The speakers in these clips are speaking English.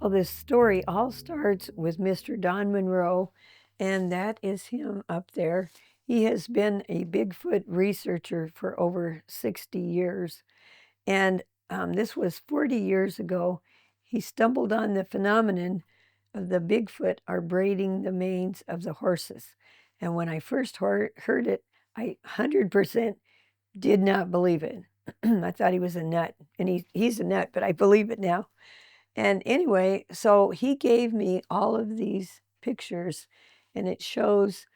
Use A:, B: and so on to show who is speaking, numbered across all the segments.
A: Well, this story all starts with Mr. Don Monroe, and that is him up there. He has been a Bigfoot researcher for over 60 years. And this was 40 years ago. He stumbled on the phenomenon of the Bigfoot are braiding the manes of the horses. And when I first heard it, I 100% did not believe it. I thought he was a nut, and he's a nut, but I believe it now. And anyway, so he gave me all of these pictures, and it shows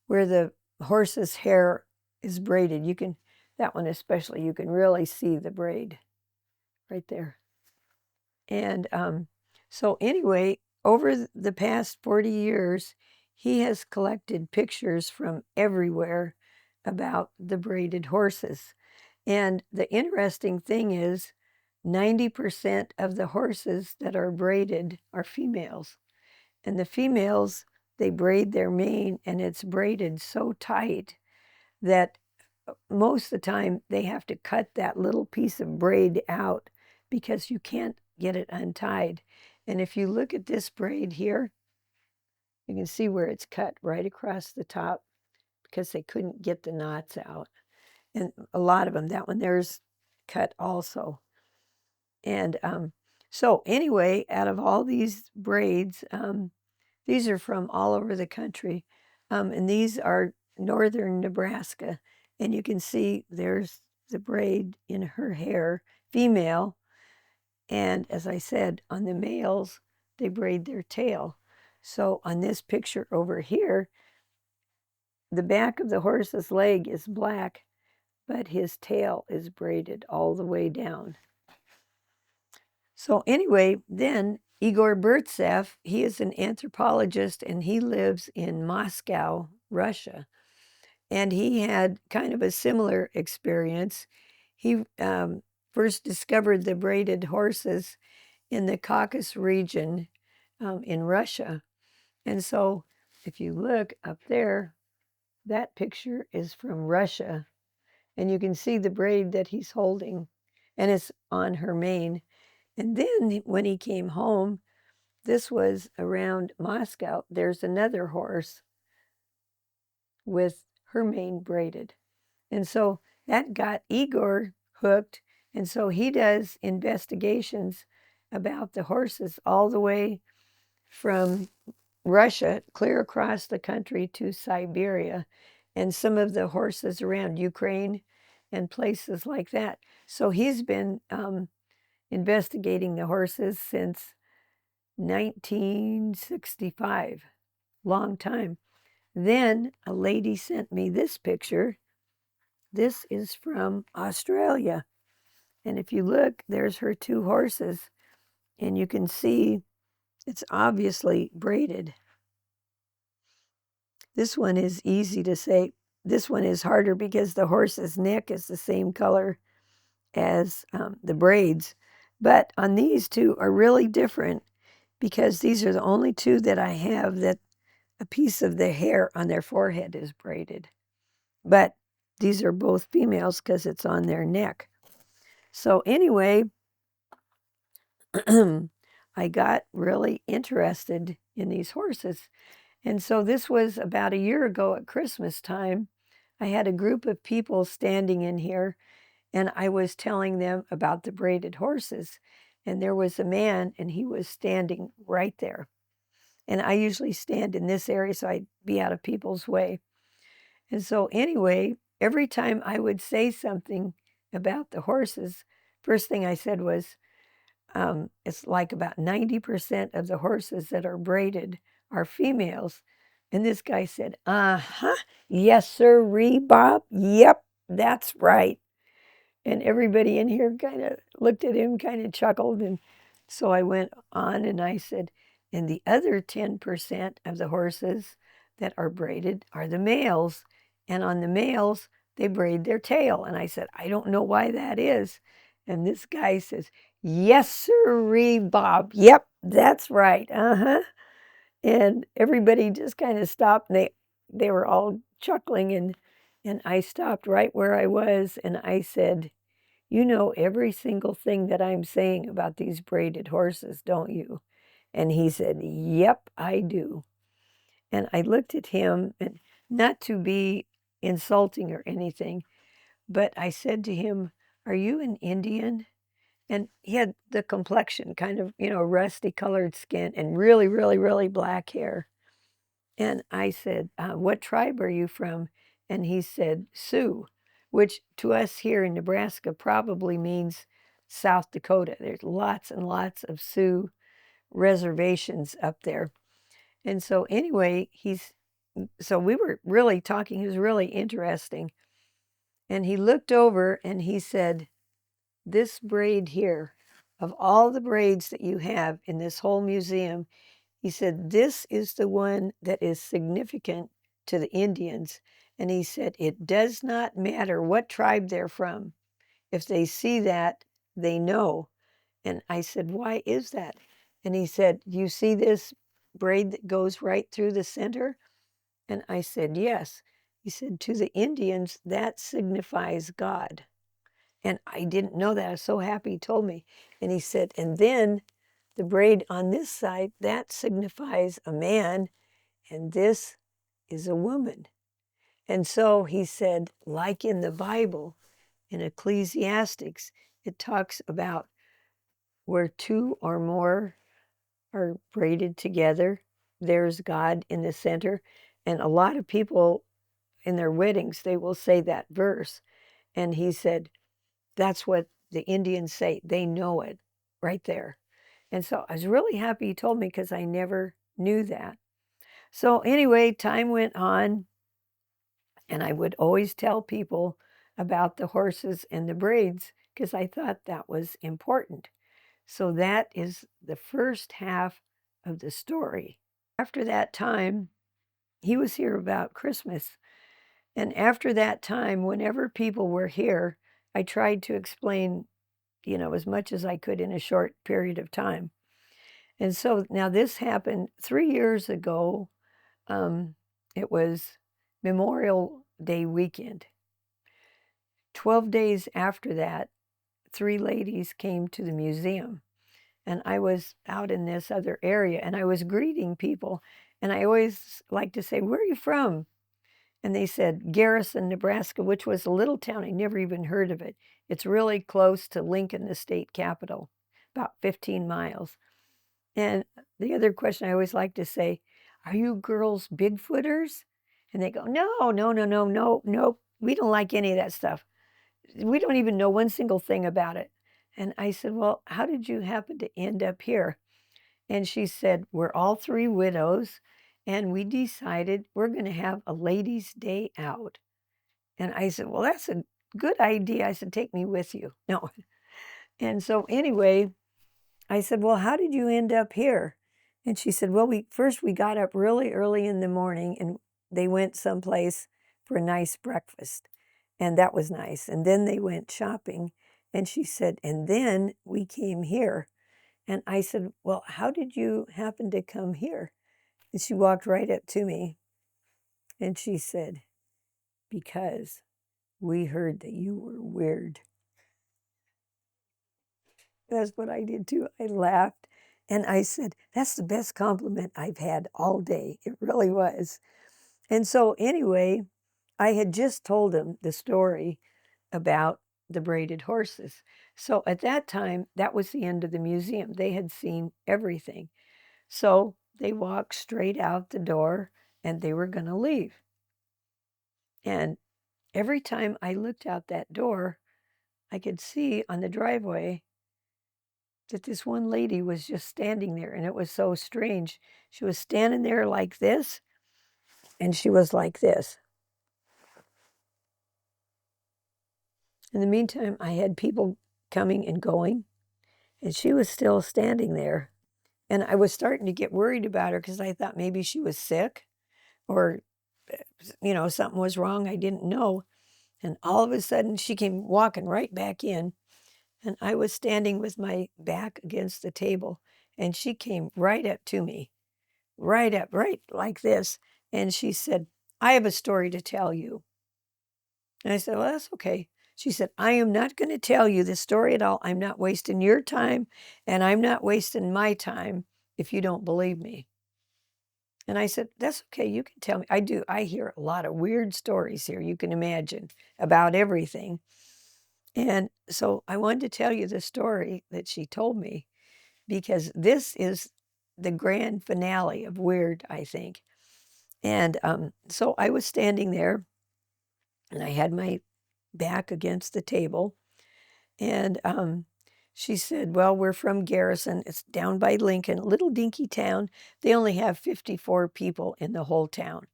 A: where the horse's hair is braided. You can, that one especially, you can really see the braid right there. And so anyway, over the past 40 years, he has collected pictures from everywhere about the braided horses. And the interesting thing is 90% of the horses that are braided are females. And the females, they braid their mane and it's braided so tight that most of the time they have to cut that little piece of braid out because you can't get it untied. And if you look at this braid here, you can see where it's cut right across the top because they couldn't get the knots out. And a lot of them, that one there's cut also. And so anyway, out of all these braids, these are from all over the country. And these are northern Nebraska. And you can see there's the braid in her hair, female. And as I said, on the males, they braid their tail. So on this picture over here, the back of the horse's leg is black, but his tail is braided all the way down. So anyway, then Igor Burtsev, he is an anthropologist and he lives in Moscow, Russia. And he had kind of a similar experience. He first discovered the braided horses in the Caucasus region in Russia. And so if you look up there, that picture is from Russia. And you can see the braid that he's holding, and it's on her mane. And then when he came home, this was around Moscow, there's another horse with her mane braided. And so that got Igor hooked. And so he does investigations about the horses all the way from Russia, clear across the country to Siberia, and some of the horses around Ukraine and places like that. So he's been investigating the horses since 1965, long time. Then a lady sent me this picture. This is from Australia. And if you look, there's her two horses, and you can see it's obviously braided. This one is easy to say. This one is harder because the horse's neck is the same color as the braids. But on these two are really different because these are the only two that I have that a piece of the hair on their forehead is braided. But these are both females because it's on their neck. So anyway, I got really interested in these horses. And so this was about a year ago at Christmas time. I had a group of people standing in here, and I was telling them about the braided horses. And there was a man, and he was standing right there. And I usually stand in this area so I'd be out of people's way. And so anyway, every time I would say something about the horses, first thing I said was, it's like about 90% of the horses that are braided are females. And this guy said, uh-huh, yes, sir, Bob. Yep, that's right. And everybody in here kind of looked at him, kind of chuckled. And so I went on and I said, and the other 10% of the horses that are braided are the males. And on the males, they braid their tail. And I said, I don't know why that is. And this guy says, yes, sir, Bob. Yep, that's right. Uh-huh. And everybody just kind of stopped. And they were all chuckling. And I stopped right where I was. And I said, you know every single thing that I'm saying about these braided horses, don't you? And he said, "Yep, I do." And I looked at him, and not to be insulting or anything, but I said to him, "Are you an Indian?" And he had the complexion, kind of, rusty colored skin and really, really, really black hair. And I said, "What tribe are you from?" And he said, "Sioux," which to us here in Nebraska probably means South Dakota. There's lots and lots of Sioux reservations up there. And so, anyway, so we were really talking. He was really interesting. And he looked over and he said, "This braid here, of all the braids that you have in this whole museum," he said, "this is the one that is significant to the Indians." And he said, "It does not matter what tribe they're from. If they see that, they know." And I said, "Why is that?" And he said, "You see this braid that goes right through the center?" And I said, "Yes." He said, "To the Indians, that signifies God." And I didn't know that. I was so happy he told me. And he said, "And then the braid on this side, that signifies a man, and this is a woman." And so he said, like in the Bible, in Ecclesiastics, it talks about where two or more are braided together, there's God in the center. And a lot of people in their weddings, they will say that verse. And he said, that's what the Indians say. They know it right there. And so I was really happy he told me because I never knew that. So anyway, time went on, and I would always tell people about the horses and the braids because I thought that was important. So that is the first half of the story. After that time, he was here about Christmas. And after that time, whenever people were here, I tried to explain, as much as I could in a short period of time. And so now this happened 3 years ago. It was Memorial Day weekend. 12 days after that, three ladies came to the museum. And I was out in this other area, and I was greeting people. And I always like to say, "Where are you from?" And they said, "Garrison, Nebraska," which was a little town. I never even heard of it. It's really close to Lincoln, the state capital, about 15 miles. And the other question I always like to say, "Are you girls Bigfooters?" And they go, "No, no, no, no, no, no. We don't like any of that stuff. We don't even know one single thing about it." And I said, "Well, how did you happen to end up here?" And she said, "We're all three widows, and we decided we're going to have a ladies' day out." And I said, "Well, that's a good idea." I said, "Take me with you." No. And so anyway, I said, "Well, how did you end up here?" And she said, "Well, we got up really early in the morning, and they went someplace for a nice breakfast. And that was nice. And then they went shopping." And she said, "And then we came here." And I said, "Well, how did you happen to come here?" And she walked right up to me and she said, "Because we heard that you were weird." That's what I did too. I laughed and I said, "That's the best compliment I've had all day." It really was. And so, anyway, I had just told him the story about the braided horses. So at that time, that was the end of the museum. They had seen everything. So they walked straight out the door and they were going to leave. And every time I looked out that door, I could see on the driveway that this one lady was just standing there. And it was so strange. She was standing there like this, and she was like this. In the meantime, I had people coming and going, and she was still standing there. And I was starting to get worried about her because I thought maybe she was sick or, something was wrong. I didn't know. And all of a sudden, she came walking right back in. And I was standing with my back against the table. And she came right up to me, right up, right like this. And she said, "I have a story to tell you." And I said, "Well, that's okay." She said, "I am not going to tell you the story at all. I'm not wasting your time, and I'm not wasting my time if you don't believe me. And I said, that's okay, you can tell me. I do. I hear a lot of weird stories here, you can imagine, about everything. And so I wanted to tell you the story that she told me because this is the grand finale of weird, I think. And so I was standing there and I had my back against the table. And she said, well, we're from Garrison. It's down by Lincoln, a little dinky town. They only have 54 people in the whole town.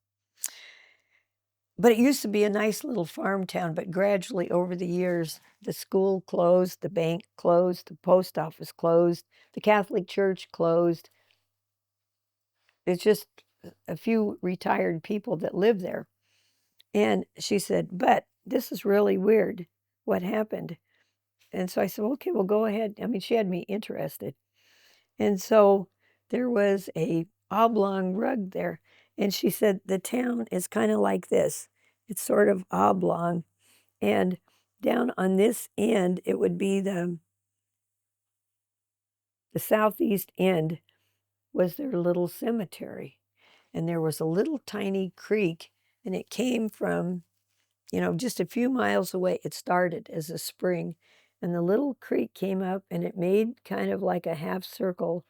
A: But it used to be a nice little farm town, but gradually over the years, the school closed, the bank closed, the post office closed, the Catholic Church closed. It's just a few retired people that live there. And she said, but this is really weird. What happened? And so I said, okay, well, go ahead. I mean, she had me interested. And so there was a oblong rug there. And she said, the town is kind of like this. It's sort of oblong. And down on this end, it would be the southeast end was their little cemetery. And there was a little tiny creek, and it came from, just a few miles away. It started as a spring, and the little creek came up, and it made kind of like a half circle,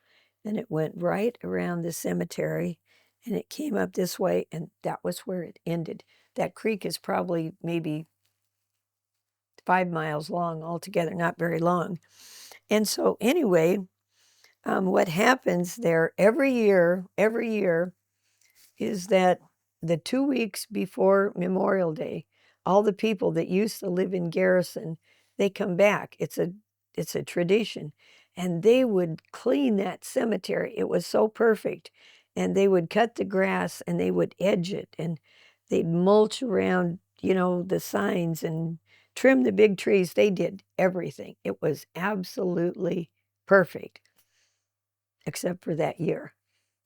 A: and it went right around the cemetery, and it came up this way, and that was where it ended. That creek is probably maybe 5 miles long altogether, not very long. And so anyway, what happens there every year is that the 2 weeks before Memorial Day, all the people that used to live in Garrison, they come back. It's a tradition. And they would clean that cemetery. It was so perfect. And they would cut the grass and they would edge it and they'd mulch around, the signs and trim the big trees. They did everything. It was absolutely perfect, except for that year.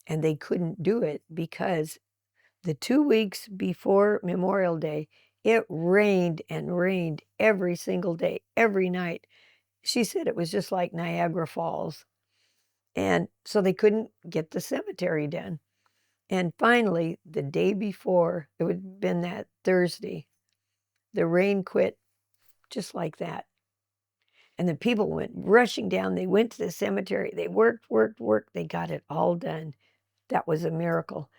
A: And they couldn't do it because the 2 weeks before Memorial Day, it rained and rained every single day, every night. She said it was just like Niagara Falls. And so they couldn't get the cemetery done. And finally, the day before, it would have been that Thursday, the rain quit just like that. And the people went rushing down. They went to the cemetery. They worked, worked, worked. They got it all done. That was a miracle.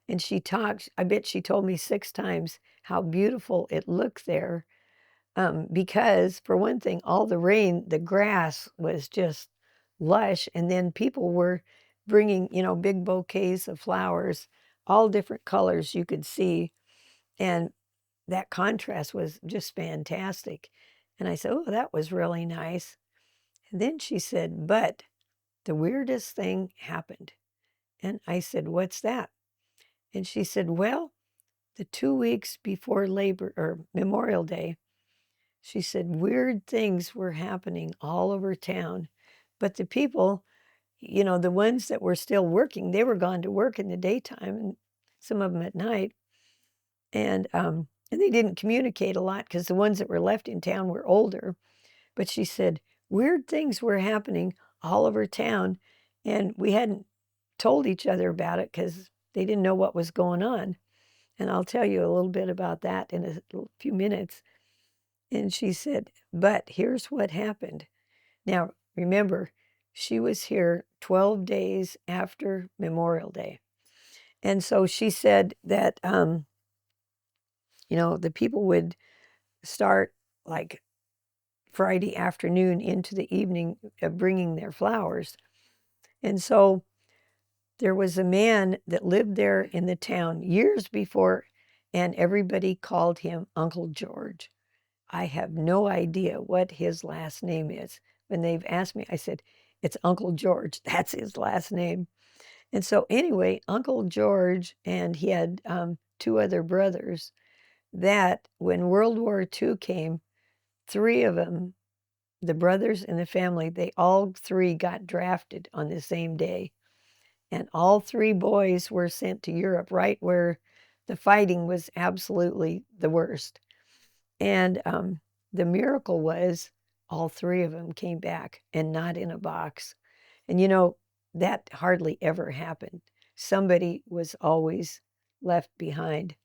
A: And she talked, I bet she told me 6 times how beautiful it looked there. Because, for one thing, all the rain, the grass was just lush. And then people were bringing, big bouquets of flowers, all different colors you could see. And that contrast was just fantastic. And I said, oh, that was really nice. And then she said, but the weirdest thing happened. And I said, what's that? And she said, well, the 2 weeks before Labor or Memorial Day, she said weird things were happening all over town. But the people, the ones that were still working, they were gone to work in the daytime and some of them at night. And they didn't communicate a lot because the ones that were left in town were older. But she said weird things were happening all over town, and we hadn't told each other about it because they didn't know what was going on. And I'll tell you a little bit about that in a few minutes. And she said, but here's what happened. Now, remember, she was here 12 days after Memorial Day. And so she said that, the people would start like Friday afternoon into the evening bringing their flowers. And so there was a man that lived there in the town years before, and everybody called him Uncle George. I have no idea what his last name is. When they've asked me, I said, it's Uncle George. That's his last name. And so anyway, Uncle George, and he had 2 other brothers, that when World War II came, 3 of them, the brothers in the family, they all 3 got drafted on the same day. And all 3 boys were sent to Europe, right where the fighting was absolutely the worst. And the miracle was all 3 of them came back and not in a box. And that hardly ever happened. Somebody was always left behind.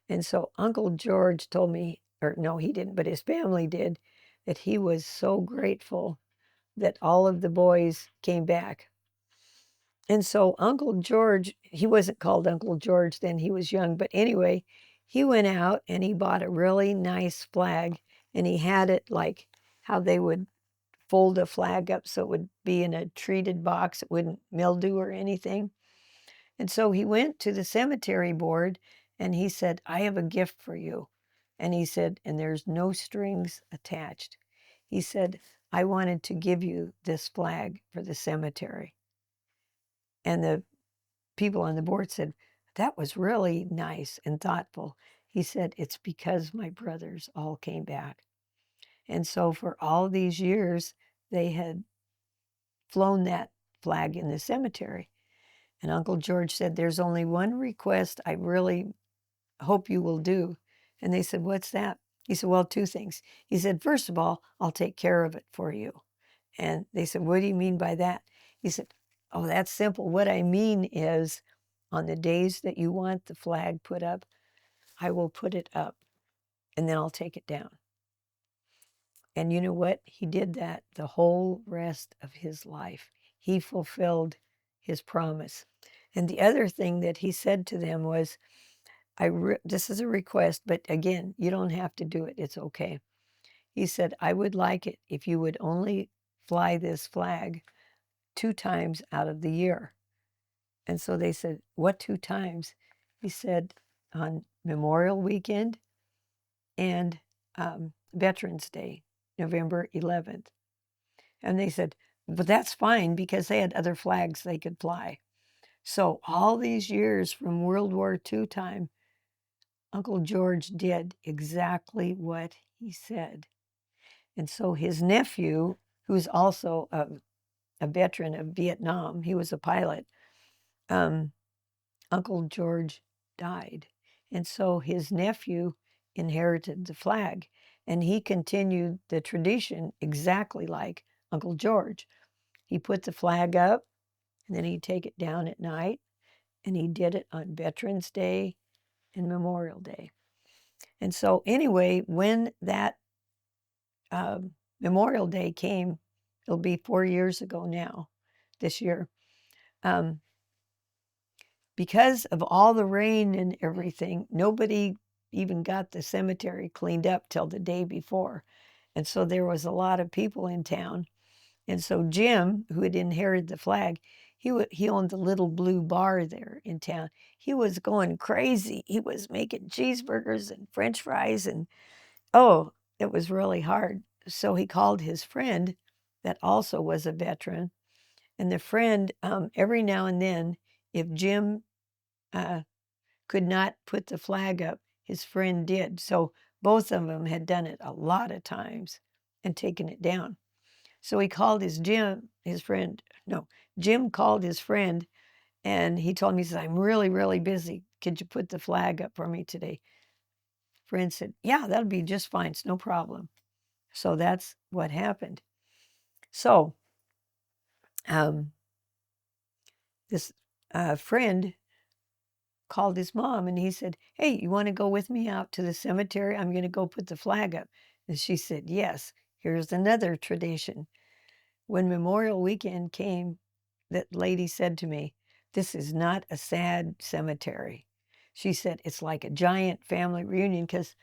A: And so Uncle George told me, or no, he didn't, but his family did, that he was so grateful that all of the boys came back. And so Uncle George, he wasn't called Uncle George then, he was young, but anyway, he went out and he bought a really nice flag, and he had it like how they would fold a flag up so it would be in a treated box, it wouldn't mildew or anything. And so he went to the cemetery board and he said, I have a gift for you. And he said, and there's no strings attached. He said, I wanted to give you this flag for the cemetery. And the people on the board said, that was really nice and thoughtful. He said, it's because my brothers all came back. And so for all these years, they had flown that flag in the cemetery. And Uncle George said, there's only one request I really hope you will do. And they said, what's that? He said, well, two things. He said, first of all, I'll take care of it for you. And they said, what do you mean by that? He said, oh, that's simple. What I mean is on the days that you want the flag put up, I will put it up and then I'll take it down. And you know what? He did that the whole rest of his life. He fulfilled his promise. And the other thing that he said to them was, this is a request, but again, you don't have to do it. It's okay. He said, I would like it if you would only fly this flag 2 times out of the year. And so they said, what 2 times? He said, on Memorial Weekend and Veterans Day, November 11th. And they said, but that's fine because they had other flags they could fly. So all these years from World War II time, Uncle George did exactly what he said. And so his nephew, who's also a veteran of Vietnam, he was a pilot, Uncle George died. And so his nephew inherited the flag, and he continued the tradition exactly like Uncle George. He put the flag up, and then he'd take it down at night, and he did it on Veterans Day and Memorial Day. And so anyway, when that Memorial Day came, it'll be 4 years ago now, this year, because of all the rain and everything, nobody even got the cemetery cleaned up till the day before. And so there was a lot of people in town. And so Jim, who had inherited the flag, he owned the Little Blue Bar there in town. He was going crazy. He was making cheeseburgers and French fries, and oh, it was really hard. So he called his friend that also was a veteran. And the friend, every now and then, if Jim could not put the flag up, his friend did. So both of them had done it a lot of times and taken it down. So he called Jim called his friend, and he told me, he said, I'm really, really busy. Could you put the flag up for me today? Friend said, yeah, that'll be just fine. It's no problem. So that's what happened. So this friend called his mom and he said, hey, you want to go with me out to the cemetery? I'm going to go put the flag up. And she said, yes. Here's another tradition. When Memorial Weekend came, that lady said to me, this is not a sad cemetery. She said, it's like a giant family reunion because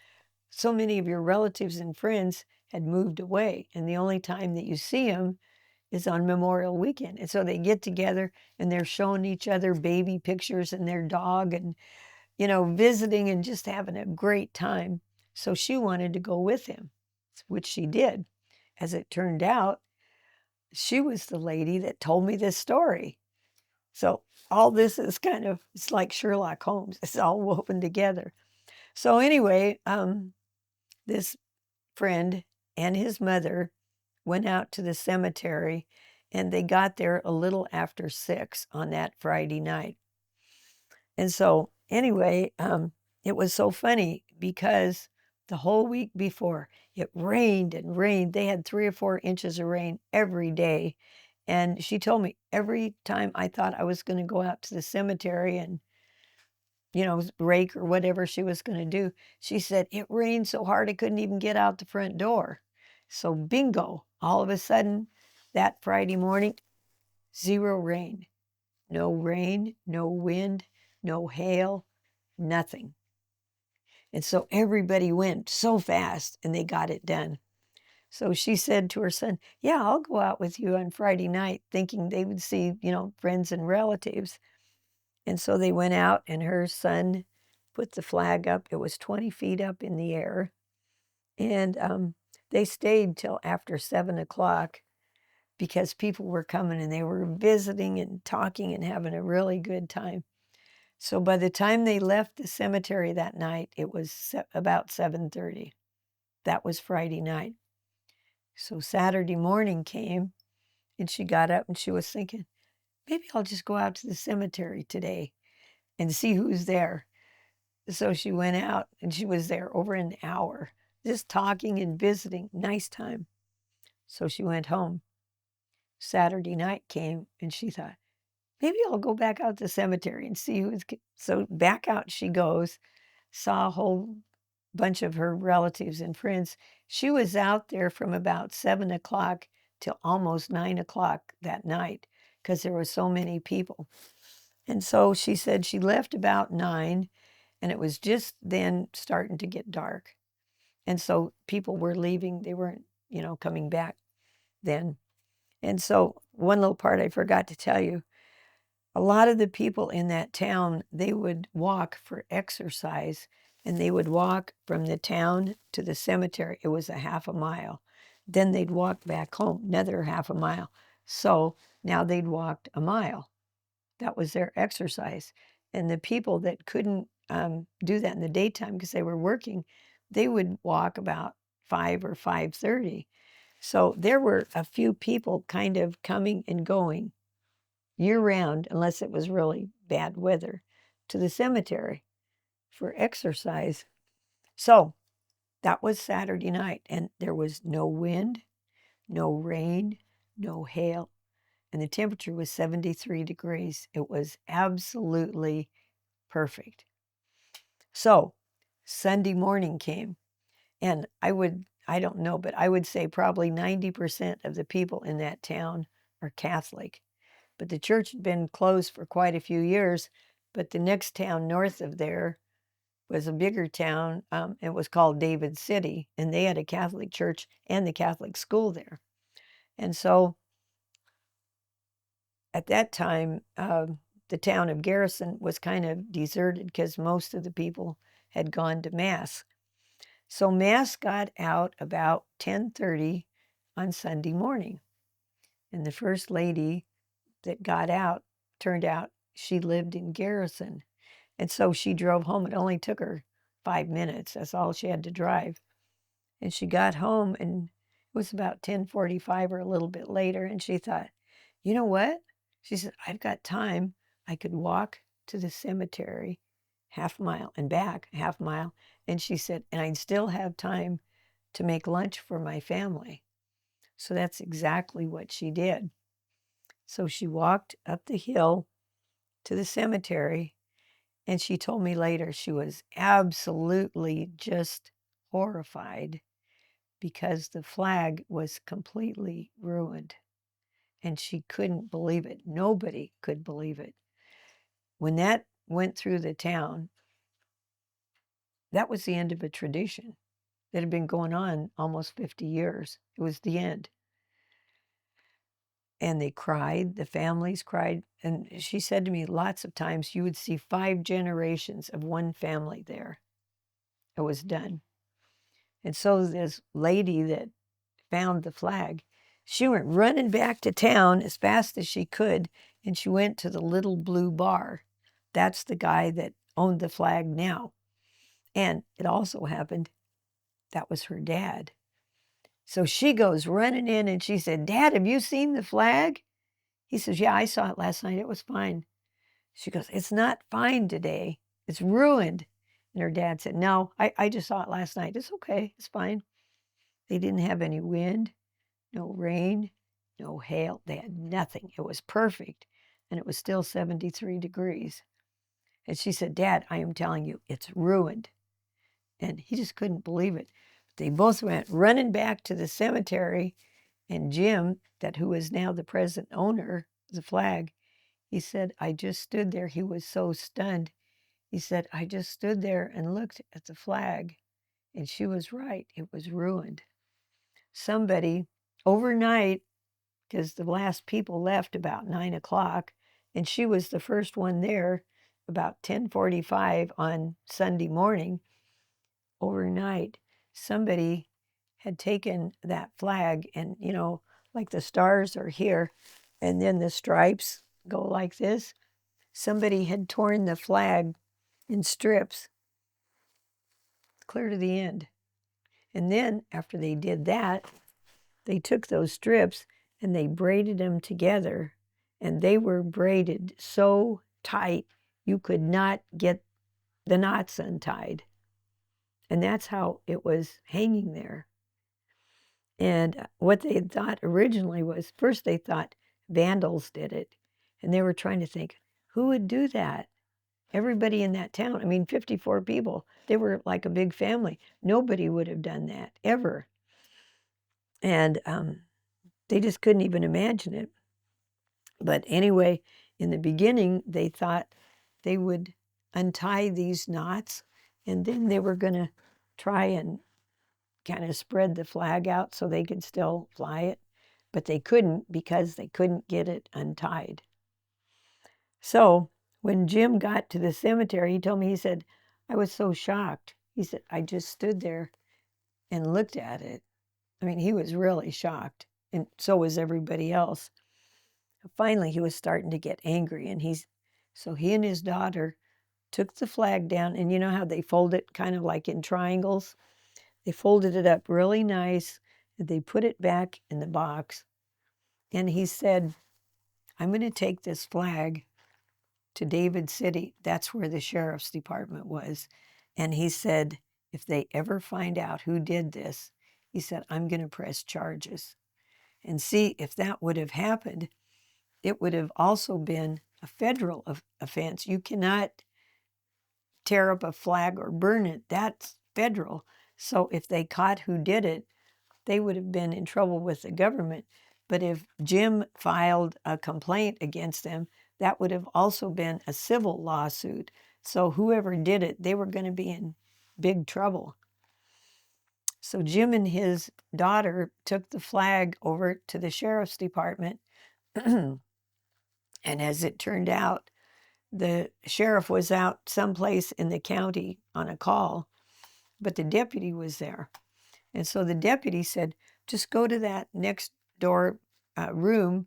A: so many of your relatives and friends had moved away. And the only time that you see them is on Memorial Weekend. And so they get together and they're showing each other baby pictures and their dog and, visiting and just having a great time. So she wanted to go with him, which she did. As it turned out, she was the lady that told me this story. So all this is it's like Sherlock Holmes. It's all woven together. So anyway, this friend and his mother went out to the cemetery, and they got there a little after 6 on that Friday night. And so anyway, it was so funny because the whole week before, it rained and rained. They had 3 or 4 inches of rain every day. And she told me every time I thought I was going to go out to the cemetery and, rake or whatever she was going to do, she said, it rained so hard I couldn't even get out the front door. So bingo, all of a sudden that Friday morning, zero rain. No rain, no wind, no hail, nothing. And so everybody went so fast and they got it done. So she said to her son, yeah, I'll go out with you on Friday night, thinking they would see, friends and relatives. And so they went out and her son put the flag up. It was 20 feet up in the air. And they stayed till after 7 o'clock because people were coming and they were visiting and talking and having a really good time. So by the time they left the cemetery that night, it was about 7:30. That was Friday night. So Saturday morning came and she got up and she was thinking, maybe I'll just go out to the cemetery today and see who's there. So she went out and she was there over an hour, just talking and visiting. Nice time. So she went home. Saturday night came and she thought, maybe I'll go back out to the cemetery and see who's. So back out she goes, saw a whole bunch of her relatives and friends. She was out there from about 7 o'clock till almost 9 o'clock that night because there were so many people. And so she said she left about 9 and it was just then starting to get dark. And so people were leaving. They weren't, coming back then. And so one little part I forgot to tell you, a lot of the people in that town, they would walk for exercise and they would walk from the town to the cemetery. It was a half a mile. Then they'd walk back home, another half a mile. So now they'd walked a mile. That was their exercise. And the people that couldn't do that in the daytime because they were working, they would walk about 5 or 5:30. So there were a few people kind of coming and going year round, unless it was really bad weather, to the cemetery for exercise. So that was Saturday night, and there was no wind, no rain, no hail, and the temperature was 73 degrees. It was absolutely perfect. So Sunday morning came, and I don't know, but I would say probably 90% of the people in that town are Catholic. But the church had been closed for quite a few years. But the next town north of there was a bigger town. It was called David City, and they had a Catholic church and the Catholic school there. And so at that time, the town of Garrison was kind of deserted because most of the people had gone to Mass. So Mass got out about 10:30 on Sunday morning. And the first lady that got out, turned out she lived in Garrison. And so she drove home. It only took her 5 minutes. That's all she had to drive. And she got home and it was about 10:45 or a little bit later. And she thought, you know what? She said, I've got time. I could walk to the cemetery half a mile and back half a mile. And she said, and I'd still have time to make lunch for my family. So that's exactly what she did. So she walked up the hill to the cemetery, and she told me later she was absolutely just horrified because the flag was completely ruined, and she couldn't believe it. Nobody could believe it. When that went through the town, that was the end of a tradition that had been going on almost 50 years. It was the end. And they cried, the families cried. And she said to me lots of times you would see 5 generations of one family there. It was done. And so this lady that found the flag, she went running back to town as fast as she could, and she went to the Little Blue Bar. That's the guy that owned the flag now. And it also happened that was her dad. So she goes running in and she said, Dad, have you seen the flag? He says, yeah, I saw it last night. It was fine. She goes, it's not fine today. It's ruined. And her dad said, no, I just saw it last night. It's okay. It's fine. They didn't have any wind, no rain, no hail. They had nothing. It was perfect. And it was still 73 degrees. And she said, Dad, I am telling you, it's ruined. And he just couldn't believe it. They both went running back to the cemetery. And Jim, who is now the present owner of the flag, he said, I just stood there. He was so stunned. He said, I just stood there and looked at the flag. And she was right. It was ruined. Somebody overnight, because the last people left about 9 o'clock, and she was the first one there about 10:45 on Sunday morning. Overnight, somebody had taken that flag, and like the stars are here, and then the stripes go like this. Somebody had torn the flag in strips clear to the end. And then after they did that, they took those strips and they braided them together, and they were braided so tight you could not get the knots untied. And that's how it was hanging there. And what they thought originally was, first they thought vandals did it. And they were trying to think, who would do that? Everybody in that town, 54 people, they were like a big family. Nobody would have done that, ever. And they just couldn't even imagine it. But anyway, in the beginning, they thought they would untie these knots, and then they were going to try and kind of spread the flag out so they could still fly it. But they couldn't, because they couldn't get it untied. So when Jim got to the cemetery, he told me, he said, I was so shocked. He said, I just stood there and looked at it. He was really shocked, and so was everybody else. Finally, he was starting to get angry, and so he and his daughter took the flag down, and you know how they fold it kind of like in triangles? They folded it up really nice, and they put it back in the box. And he said, I'm going to take this flag to David City. That's where the sheriff's department was. And he said, if they ever find out who did this, he said, I'm going to press charges. And see, if that would have happened, it would have also been a federal offense. You cannot tear up a flag or burn it. That's federal. So if they caught who did it, they would have been in trouble with the government. But if Jim filed a complaint against them, that would have also been a civil lawsuit. So whoever did it, they were going to be in big trouble. So Jim and his daughter took the flag over to the sheriff's department. And as it turned out, the sheriff was out someplace in the county on a call, but the deputy was there. And so the deputy said, just go to that next door room.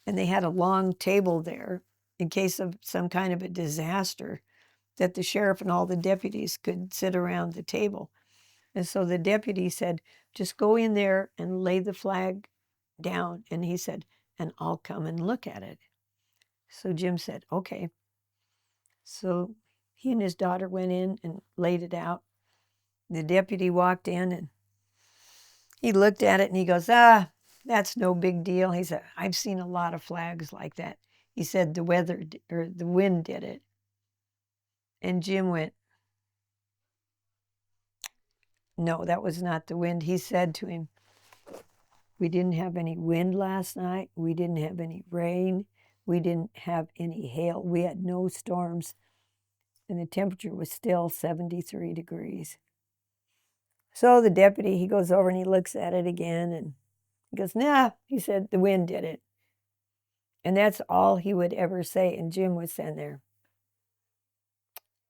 A: And they had a long table there in case of some kind of a disaster, that the sheriff and all the deputies could sit around the table. And so the deputy said, just go in there and lay the flag down. And he said, and I'll come and look at it. So Jim said, okay. So he and his daughter went in and laid it out. The deputy walked in and he looked at it and he goes, that's no big deal. He said, I've seen a lot of flags like that. He said the wind did it. And Jim went, no, that was not the wind. He said to him, we didn't have any wind last night. We didn't have any rain. We didn't have any hail. We had no storms. And the temperature was still 73 degrees. So the deputy, he goes over and he looks at it again and he goes, nah, he said, the wind did it. And that's all he would ever say. And Jim was sitting there,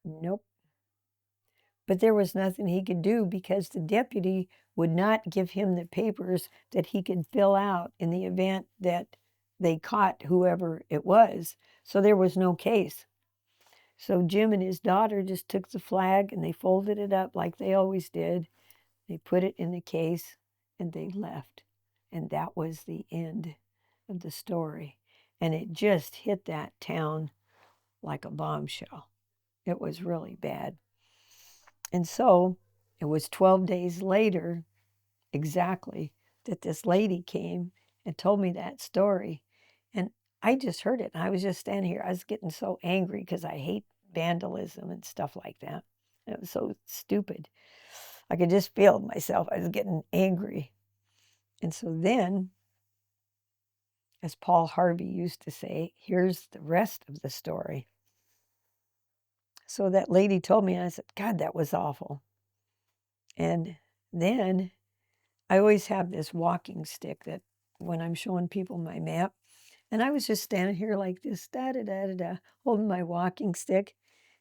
A: nope. But there was nothing he could do because the deputy would not give him the papers that he could fill out in the event that they caught whoever it was. So there was no case. So Jim and his daughter just took the flag and they folded it up like they always did. They put it in the case and they left. And that was the end of the story. And it just hit that town like a bombshell. It was really bad. And so it was 12 days later, exactly, that this lady came and told me that story. And I just heard it. And I was just standing here. I was getting so angry because I hate vandalism and stuff like that. It was so stupid. I could just feel myself. I was getting angry. And so then, as Paul Harvey used to say, here's the rest of the story. So that lady told me, and I said, God, that was awful. And then I always have this walking stick that when I'm showing people my map, and I was just standing here like this, da da da da da, holding my walking stick.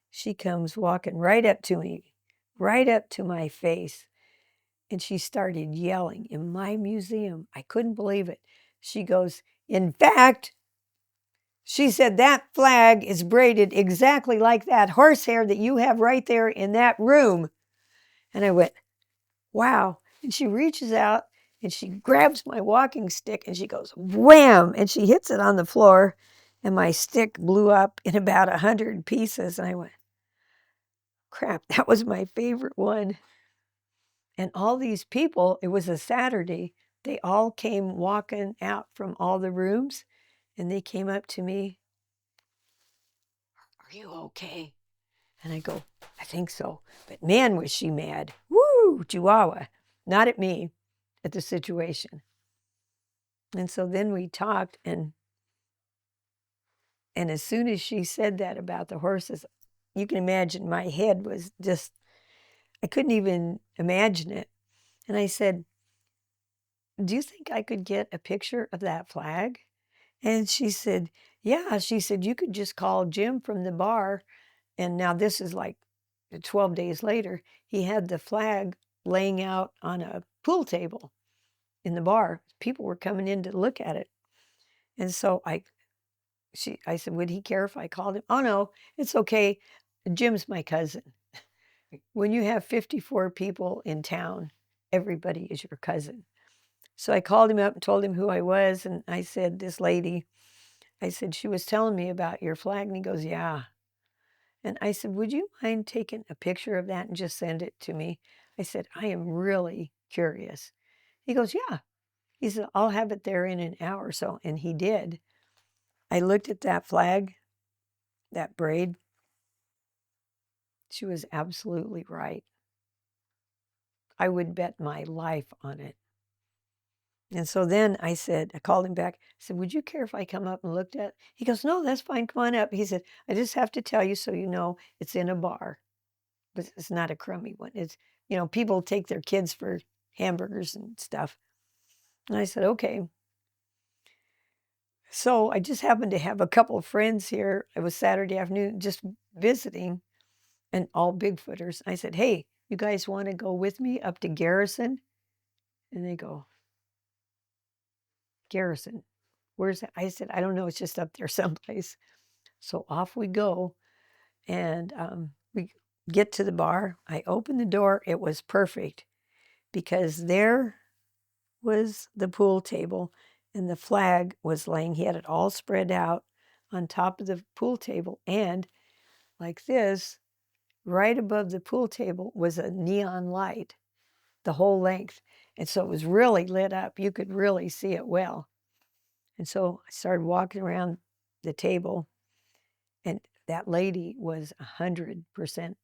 A: She comes walking right up to me, right up to my face. And she started yelling in my museum. I couldn't believe it. She goes, in fact, she said, that flag is braided exactly like that horsehair that you have right there in that room. And I went, wow. And she reaches out and she grabs my walking stick and she goes, wham! And she hits it on the floor. And my stick blew up in about 100 pieces. And I went, crap, that was my favorite one. And all these people, it was a Saturday, they all came walking out from all the rooms and they came up to me, are you okay? And I go, I think so. But man, was she mad. Woo, Chihuahua. Not at me, at the situation. And so then we talked, and as soon as she said that about the horses, you can imagine my head was just, I couldn't even imagine it. And I said, do you think I could get a picture of that flag? And she said, yeah. She said, you could just call Jim from the bar. And now this is like 12 days later. He had the flag laying out on a pool table in the bar. People were coming in to look at it. And so I said, would he care if I called him? Oh, no, it's okay. Jim's my cousin. When you have 54 people in town, everybody is your cousin. So I called him up and told him who I was. And I said, this lady, I said, she was telling me about your flag. And he goes, yeah. And I said, would you mind taking a picture of that and just send it to me? I said, I am really curious. He goes, yeah. He said, I'll have it there in an hour or so. And he did. I looked at that flag, that braid. She was absolutely right. I would bet my life on it. And so then I called him back. I said, would you care if I come up and looked at it? He goes, no, that's fine. Come on up. He said, I just have to tell you so you know it's in a bar. But it's not a crummy one. It's, people take their kids for hamburgers and stuff. And I said, okay. So I just happened to have a couple of friends here. It was Saturday afternoon, just visiting, and all Bigfooters. I said, hey, you guys want to go with me up to Garrison? And they go, Garrison, where's that? I said, I don't know. It's just up there someplace. So off we go. And we get to the bar. I open the door. It was perfect because there was the pool table and the flag was laying. He had it all spread out on top of the pool table. And like this, right above the pool table was a neon light the whole length. And so it was really lit up. You could really see it well. And so I started walking around the table, and that lady was 100%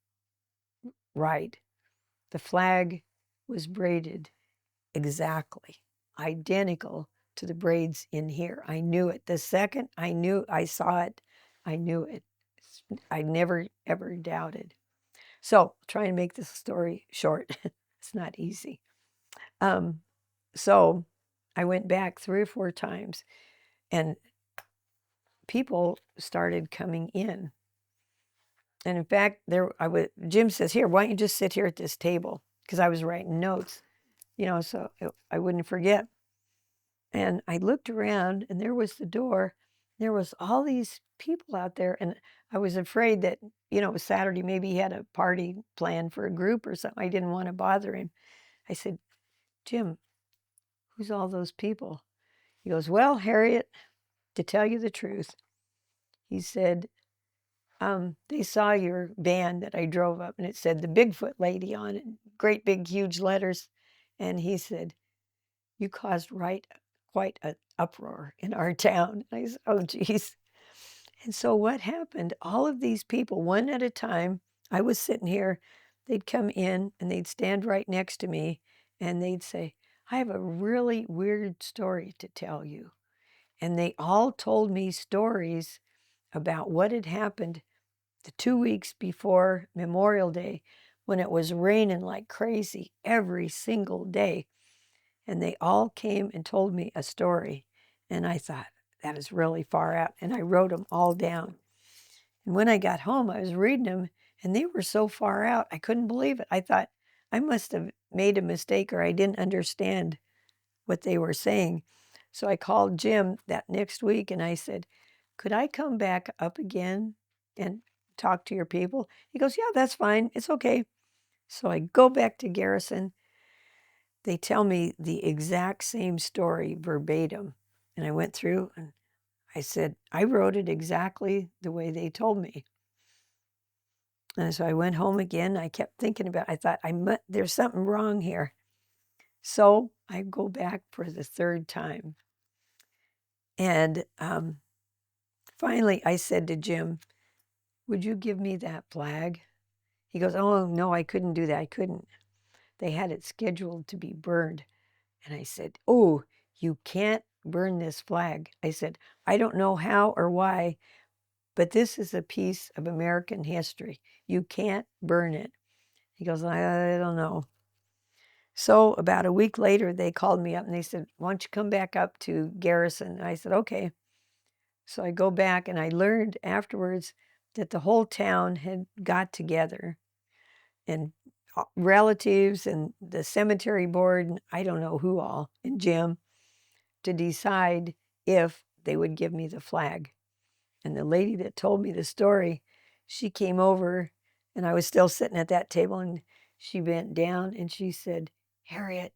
A: right. The flag was braided exactly, identical to the braids in here. I knew it. The second I saw it, I knew it. I never, ever doubted. So, try and make this story short. It's not easy. So, I went back 3 or 4 times, and people started coming in. And in fact, Jim says, here, why don't you just sit here at this table? Because I was writing notes, so I wouldn't forget. And I looked around, and there was the door. There was all these people out there, and I was afraid that, it was Saturday, maybe he had a party planned for a group or something. I didn't want to bother him. I said, Jim, who's all those people? He goes, well, Harriet, to tell you the truth, he said, they saw your van that I drove up, and it said the Bigfoot lady on it, great big huge letters. And he said, you caused quite an uproar in our town. I said, oh, geez. And so what happened, all of these people, one at a time, I was sitting here, they'd come in and they'd stand right next to me and they'd say, I have a really weird story to tell you. And they all told me stories about what had happened the 2 weeks before Memorial Day when it was raining like crazy every single day. And they all came and told me a story. And I thought, that is really far out. And I wrote them all down. And when I got home, I was reading them and they were so far out, I couldn't believe it. I thought I must have made a mistake or I didn't understand what they were saying. So I called Jim that next week and I said, could I come back up again and talk to your people? He goes, yeah, that's fine. It's okay. So I go back to Garrison. They tell me the exact same story verbatim. And I went through and I said, I wrote it exactly the way they told me. And so I went home again. I kept thinking about it. I thought, there's something wrong here. So I go back for the third time. And finally, I said to Jim, would you give me that flag? He goes, oh, no, I couldn't do that. I couldn't. They had it scheduled to be burned. And I said, oh, you can't burn this flag. I said, I don't know how or why, but this is a piece of American history. You can't burn it. He goes, I don't know. So about a week later, they called me up and they said, why don't you come back up to Garrison? And I said, okay. So I go back and I learned afterwards that the whole town had got together and relatives and the cemetery board, and I don't know who all, and Jim, to decide if they would give me the flag. And the lady that told me the story, she came over and I was still sitting at that table and she bent down and she said, Harriet,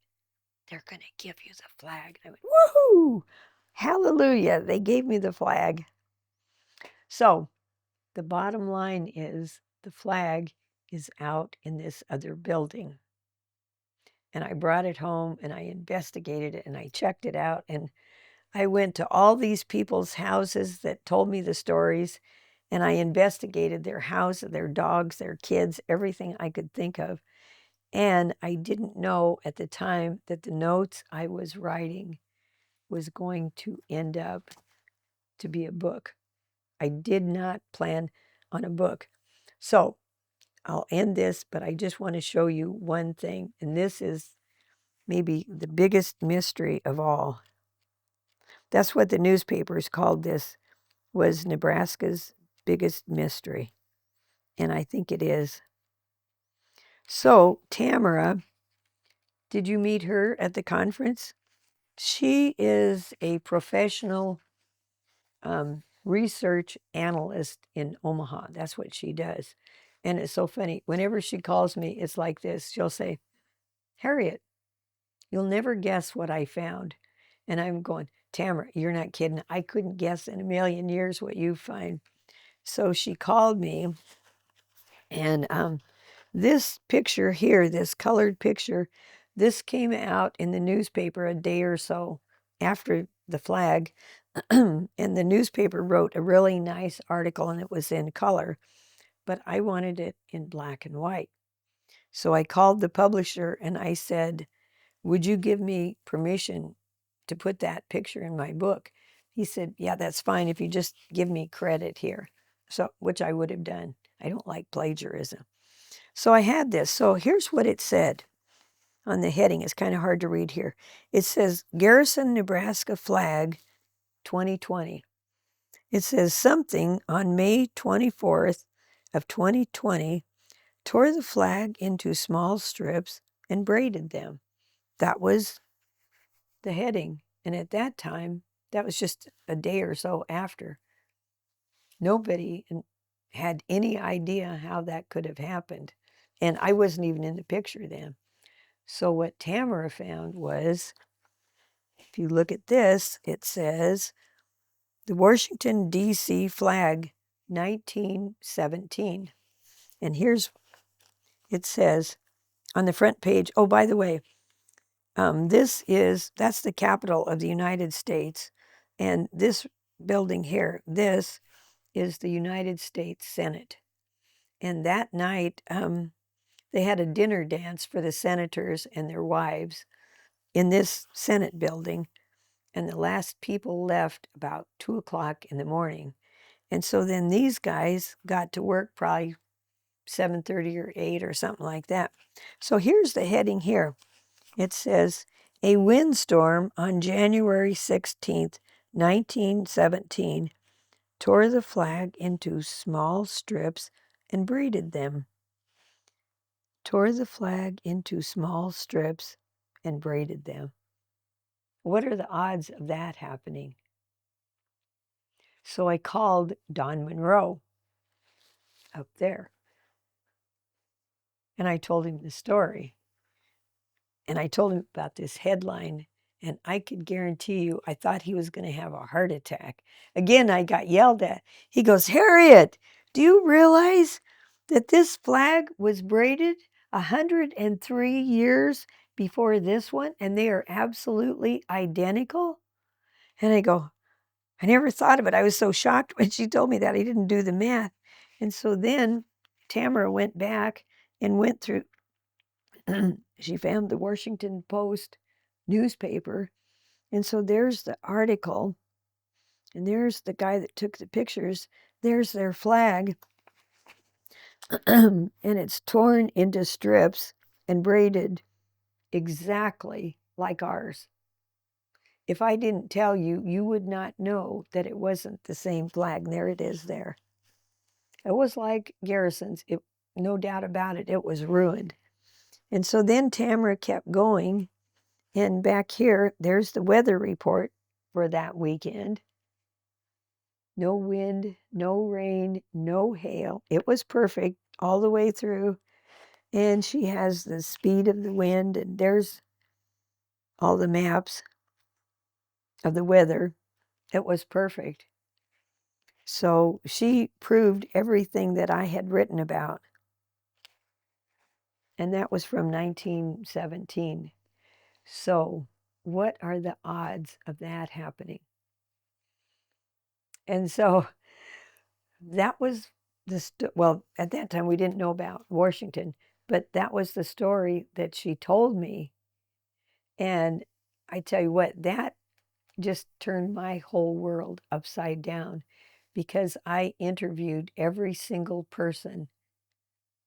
A: they're going to give you the flag. I went, woohoo! Hallelujah. They gave me the flag. So the bottom line is the flag is out in this other building. And I brought it home and I investigated it and I checked it out. And I went to all these people's houses that told me the stories and I investigated their house, their dogs, their kids, everything I could think of. And I didn't know at the time that the notes I was writing was going to end up to be a book. I did not plan on a book. So I'll end this, but I just want to show you one thing. And this is maybe the biggest mystery of all. That's what the newspapers called this, was Nebraska's biggest mystery. And I think it is. So Tamara, did you meet her at the conference? She is a professional research analyst in Omaha. That's what she does. And it's so funny. Whenever she calls me, it's like this. She'll say, Harriet, you'll never guess what I found. And I'm going, Tamara, you're not kidding. I couldn't guess in a million years what you find. So she called me, and this picture here, this colored picture, this came out in the newspaper a day or so after the flag. And the newspaper wrote a really nice article, and it was in color, but I wanted it in black and white. So I called the publisher and I said, would you give me permission to put that picture in my book? He said, yeah, that's fine if you just give me credit here. So, which I would have done. I don't like plagiarism. So I had this. So here's what it said on the heading. It's kind of hard to read here. It says, Garrison, Nebraska flag 2020. It says something on May 24th of 2020 tore the flag into small strips and braided them. That was the heading. And at that time, that was just a day or so after. Nobody had any idea how that could have happened. And I wasn't even in the picture then. So what Tamara found was, if you look at this, it says the Washington, D.C. flag, 1917. And here's, it says on the front page, oh, by the way, That's the capital of the United States. And this building here, this is the United States Senate. And that night, they had a dinner dance for the senators and their wives in this Senate building. And the last people left about 2 o'clock in the morning. And so then these guys got to work probably 7:30 or 8 or something like that. So here's the heading here. It says, a windstorm on January 16th, 1917, tore the flag into small strips and braided them. Tore the flag into small strips and braided them. What are the odds of that happening? So I called Don Monroe up there, and I told him the story. And I told him about this headline, and I could guarantee you, I thought he was going to have a heart attack. Again, I got yelled at. He goes, Harriet, do you realize that this flag was braided 103 years before this one, and they are absolutely identical? And I go, I never thought of it. I was so shocked when she told me that. I didn't do the math. And so then Tamara went back and went through she found the Washington Post newspaper. And so there's the article, and there's the guy that took the pictures. There's their flag, and it's torn into strips and braided exactly like ours. If I didn't tell you, you would not know that it wasn't the same flag. And there it is there. It was like Garrison's. No doubt about it, it was ruined. And so then Tamara kept going. And back here, there's the weather report for that weekend. No wind, no rain, no hail. It was perfect all the way through. And she has the speed of the wind, and there's all the maps of the weather. It was perfect. So she proved everything that I had written about. And that was from 1917. So what are the odds of that happening? And so that was well, at that time we didn't know about Washington, but that was the story that she told me. And I tell you what, that just turned my whole world upside down, because I interviewed every single person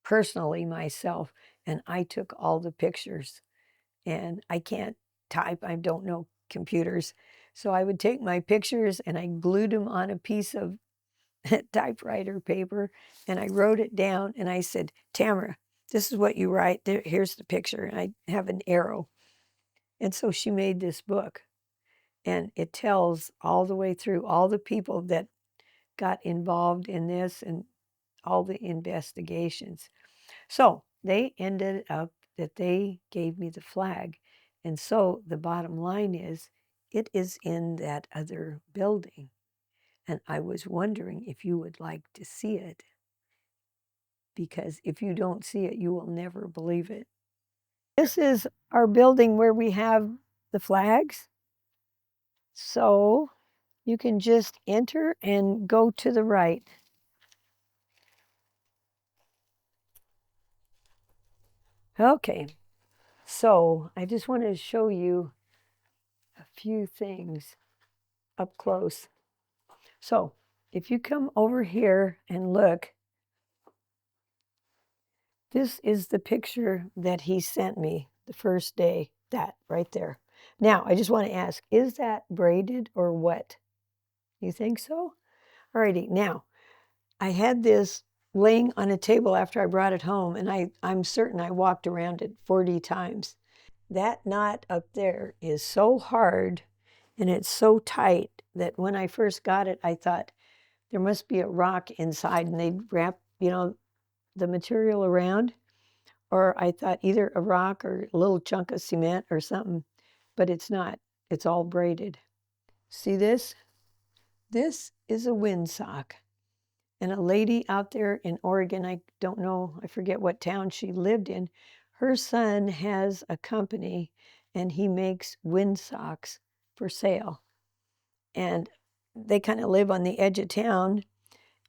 A: personally myself, and I took all the pictures. And I can't type, I don't know computers. So I would take my pictures and I glued them on a piece of typewriter paper, and I wrote it down, and I said, Tamara, this is what you write. Here's the picture. And I have an arrow. And so she made this book, and it tells all the way through all the people that got involved in this and all the investigations. So they ended up that they gave me the flag. And so the bottom line is, it is in that other building. And I was wondering if you would like to see it, because if you don't see it, you will never believe it. This is our building where we have the flags. So you can just enter and go to the right. Okay, so I just want to show you a few things up close. So if you come over here and look, this is the picture that he sent me the first day, that right there. Now, I just want to ask, is that braided or what? You think so? Alrighty, now, I had this laying on a table after I brought it home, and I'm certain I walked around it 40 times. That knot up there is so hard and it's so tight that when I first got it, I thought there must be a rock inside, and they'd wrap, the material around. Or I thought either a rock or a little chunk of cement or something, but it's not. It's all braided. See this? This is a windsock. And a lady out there in Oregon, I don't know, I forget what town she lived in, her son has a company, and he makes wind socks for sale. And they kind of live on the edge of town.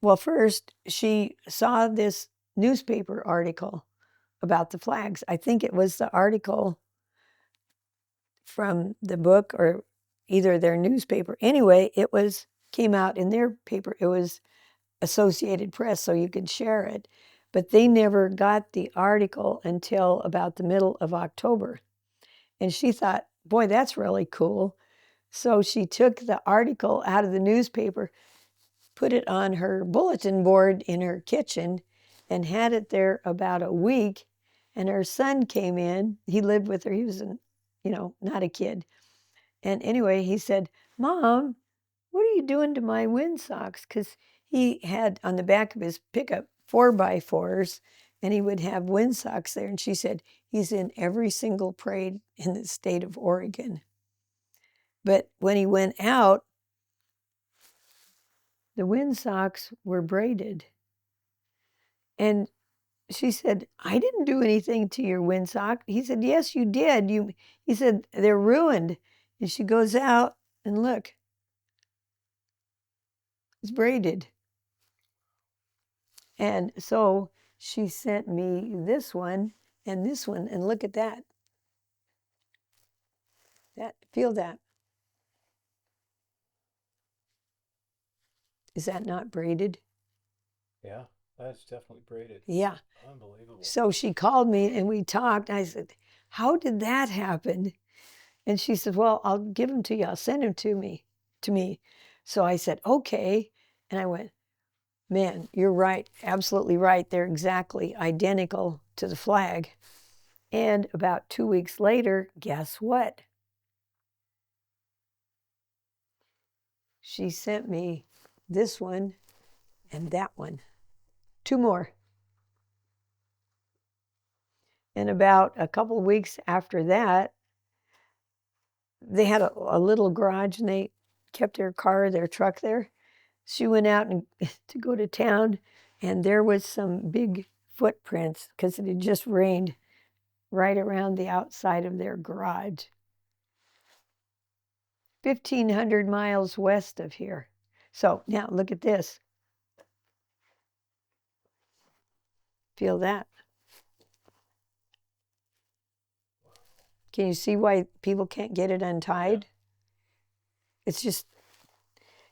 A: Well, first, she saw this newspaper article about the flags. I think it was the article from the book or either their newspaper. Anyway, it came out in their paper. It was Associated Press, so you could share it. But they never got the article until about the middle of October. And she thought, boy, that's really cool. So she took the article out of the newspaper, put it on her bulletin board in her kitchen, and had it there about a week. And her son came in. He lived with her. He was, not a kid. And anyway, he said, Mom, what are you doing to my wind socks? Because he had on the back of his pickup 4x4s, and he would have wind socks there. And she said, he's in every single parade in the state of Oregon. But when he went out, the wind socks were braided. And she said, I didn't do anything to your wind sock. He said, yes, you did. He said, they're ruined. And she goes out and look, it's braided. And so she sent me this one and this one, and look at that. Feel that. Is that not braided?
B: Yeah, that's definitely braided.
A: Yeah.
B: Unbelievable.
A: So she called me and we talked. I said, how did that happen? And she said, well, I'll give them to you. I'll send them to me. So I said, okay. And I went, man, you're right. Absolutely right. They're exactly identical to the flag. And about 2 weeks later, guess what? She sent me this one and that one. 2 more. And about a couple of weeks after that, they had a little garage and they kept their truck there. She went out and to go to town, and there was some big footprints because it had just rained right around the outside of their garage. 1,500 miles west of here. So now look at this. Feel that? Can you see why people can't get it untied? Yeah. It's just,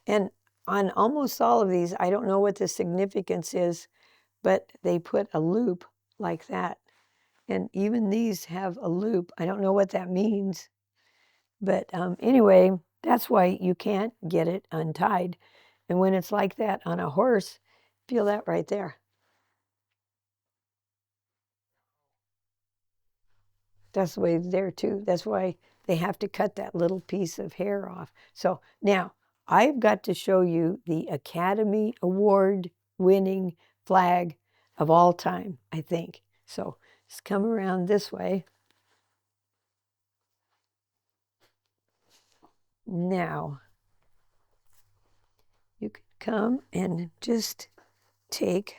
A: and on almost all of these, I don't know what the significance is, but they put a loop like that. And even these have a loop. I don't know what that means. But anyway, that's why you can't get it untied. And when it's like that on a horse, feel that right there. That's the way there too. That's why they have to cut that little piece of hair off. So now I've got to show you the Academy Award winning flag of all time, I think. So let's come around this way. Now, you could come and just take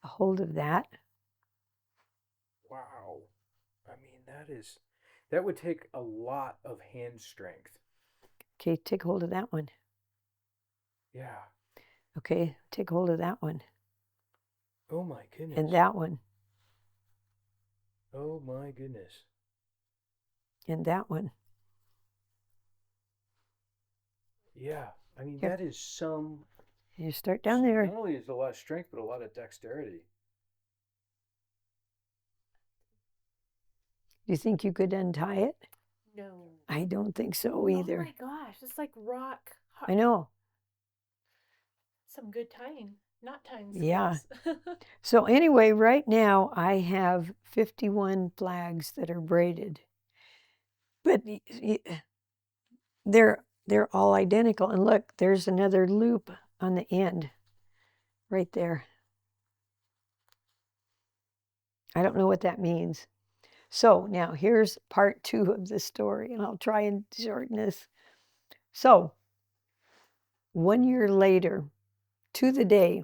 A: a hold of that.
B: Wow. I mean, that would take a lot of hand strength.
A: Okay, take hold of that one.
B: Yeah.
A: Okay, take hold of that one.
B: Oh my goodness.
A: And that one.
B: Oh my goodness.
A: And that one.
B: Yeah. I mean, that is some...
A: You start down there.
B: Not only is it a lot of strength, but a lot of dexterity.
A: Do you think you could untie it?
C: No.
A: I don't think so either.
C: Oh my gosh, it's like rock.
A: I know.
C: Some good tying, not tying skills.
A: Yeah. So anyway, right now I have 51 flags that are braided. But they're all identical. And look, there's another loop on the end right there. I don't know what that means. So now here's part 2 of the story, and I'll try and shorten this. So 1 year later, to the day,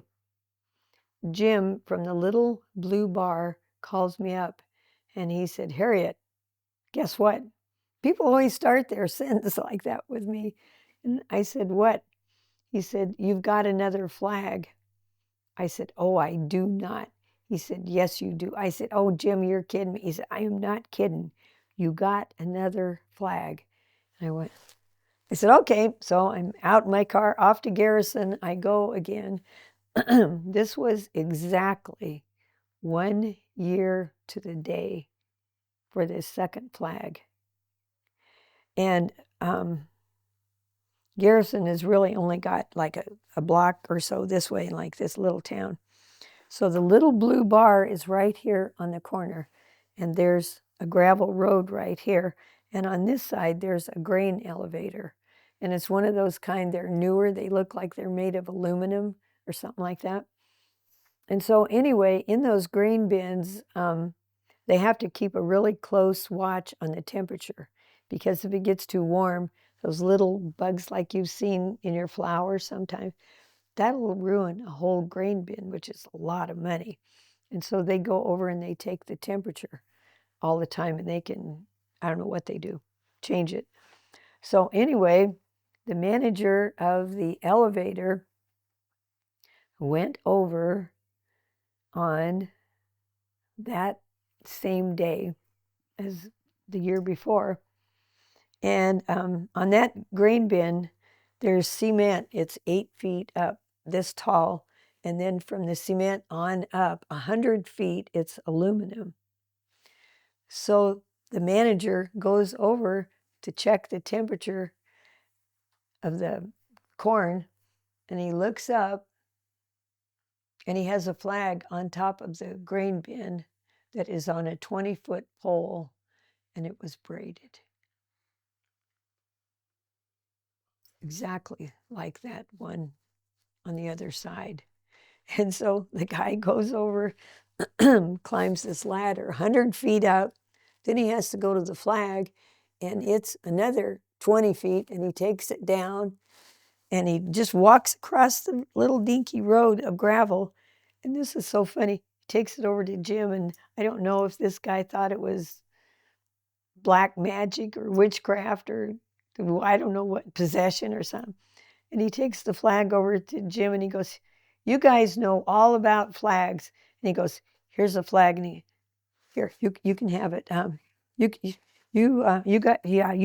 A: Jim from the Little Blue Bar calls me up, and he said, Harriet, guess what? People always start their sentence like that with me. And I said, what? He said, you've got another flag. I said, oh, I do not. He said, yes, you do. I said, oh, Jim, you're kidding me. He said, I am not kidding. You got another flag. And I said, okay. So I'm out in my car, off to Garrison. I go again. This was exactly 1 year to the day for this second flag. And Garrison has really only got like a block or so this way, like this little town. So the little blue bar is right here on the corner, and there's a gravel road right here. And on this side, there's a grain elevator. And it's one of those kind, they're newer, they look like they're made of aluminum or something like that. And so anyway, in those grain bins, they have to keep a really close watch on the temperature, because if it gets too warm, those little bugs like you've seen in your flowers sometimes, that'll ruin a whole grain bin, which is a lot of money. And so they go over and they take the temperature all the time, and they can, I don't know what they do, change it. So anyway, the manager of the elevator went over on that same day as the year before. And on that grain bin, there's cement. It's 8 feet up, this tall. And then from the cement on up, 100 feet, it's aluminum. So the manager goes over to check the temperature of the corn, and he looks up, and he has a flag on top of the grain bin that is on a 20-foot pole, and it was braided. Exactly like that one on the other side. And so the guy goes over, climbs this ladder 100 feet up. Then he has to go to the flag, and it's another 20 feet, and he takes it down, and he just walks across the little dinky road of gravel. And this is so funny. He takes it over to Jim, and I don't know if this guy thought it was black magic or witchcraft or I don't know what, possession or something. And he takes the flag over to Jim, and he goes, you guys know all about flags. And he goes, here's a flag, and here, you can have it. You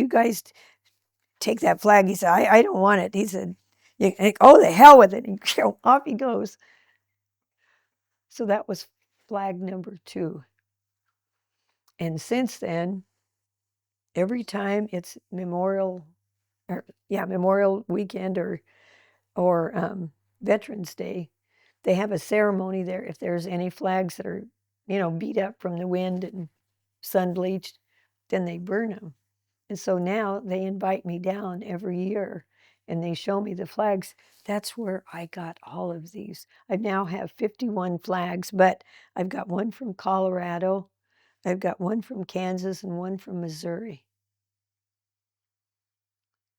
A: guys take that flag. He said, I don't want it. He said, oh, the hell with it. And off he goes. So that was flag number 2. And since then, every time it's Memorial Weekend or Veterans Day, they have a ceremony there. If there's any flags that are, beat up from the wind and sun bleached, then they burn them. And so now they invite me down every year, and they show me the flags. That's where I got all of these. I now have 51 flags, but I've got one from Colorado, I've got one from Kansas, and one from Missouri.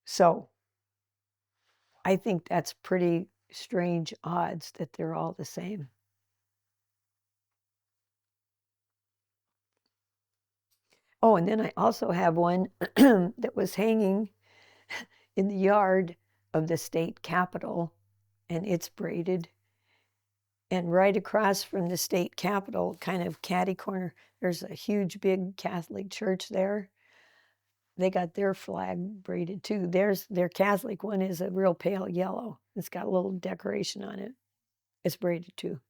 A: So I think that's pretty strange odds that they're all the same. Oh, and then I also have one that was hanging in the yard of the state capitol, and it's braided. And right across from the state capitol, kind of catty corner, there's a huge, big Catholic church there. They got their flag braided too. Their Catholic one is a real pale yellow. It's got a little decoration on it. It's braided too.